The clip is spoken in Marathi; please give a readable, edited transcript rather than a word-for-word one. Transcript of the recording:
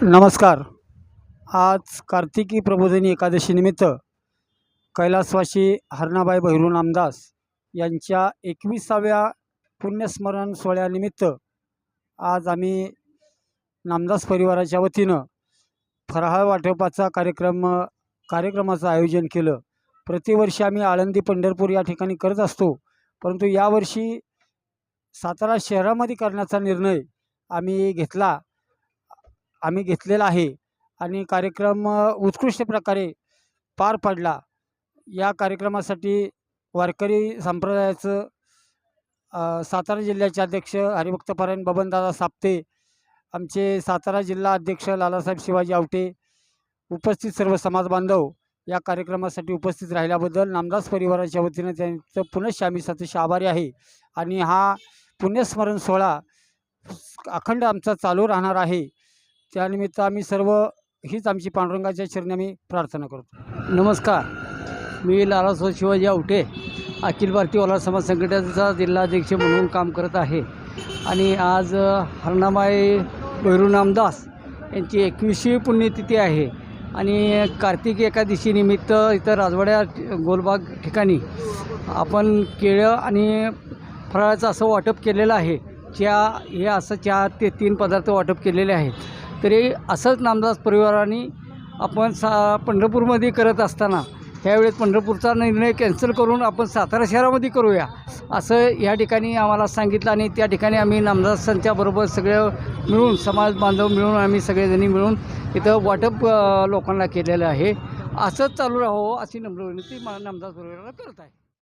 नमस्कार. आज कार्तिकी प्रबोधिनी एकादशी निमित्त कैलासवासी हरणाबाई बहिरू नामदास यांच्या 21व्या पुण्यस्मरण सोहळ्यानिमित्त आज आम्ही नामदास परिवाराच्या वतीनं फराळ वाटपाचा कार्यक्रमाचं आयोजन केलं. प्रतिवर्षी आम्ही आळंदी पंढरपूर या ठिकाणी करत असतो, परंतु यावर्षी सातारा शहरामध्ये करण्याचा निर्णय आम्ही घेतलेला आहे आणि कार्यक्रम उत्कृष्ट प्रकारे पार पडला. या कार्यक्रमासाठी वारकरी संप्रदायाचं सातारा जिल्ह्याचे अध्यक्ष हरिभक्तपरायण बबनदादा साप्ते, आमचे सातारा जिल्हा अध्यक्ष लालासाहेब शिवाजी आवटे, उपस्थित सर्व समाज बांधव या कार्यक्रमासाठी उपस्थित राहिल्याबद्दल नामदास परिवाराच्या वतीनं त्यांचं पुनश्च आम्ही सतिश आभारी आहे. आणि हा पुण्यस्मरण सोहळा अखंड आमचा चालू राहणार आहे. त्यानिमित्त आम्ही सर्व हीच आमची पांडुरंगाच्या चरणी आम्ही प्रार्थना करतो. नमस्कार. मी लालासाहेब शिवाजी आवटे अखिल भारतीय ओलार समाज संघटनेचा जिल्हाध्यक्ष म्हणून काम करत आहे. आणि आज हरणाबाई बहिरू नामदास यांची 21वी पुण्यतिथी आहे. आणि कार्तिक एकादशी निमित्त इथं राजवाड्या गोलबाग ठिकाणी आपण केळं आणि फराळाचं असं वाटप केलेलं आहे. हे असं 4 ते 3 पदार्थ वाटप केलेले आहेत. तरी असंच नामदास परिवाराने आपण पंढरपूरमध्ये करत असताना ह्यावेळेस पंढरपूरचा निर्णय कॅन्सल करून आपण सातारा शहरामध्ये करूया असं या ठिकाणी आम्हाला सांगितलं. आणि त्या ठिकाणी आम्ही नामदासांच्याबरोबर सगळे मिळून समाज बांधव मिळून आम्ही सगळेजणी मिळून इथं वाटप लोकांना केलेलं आहे. असंच चालू राहावं अशी नम्र विनंती नामदास परिवाराला करत आहे.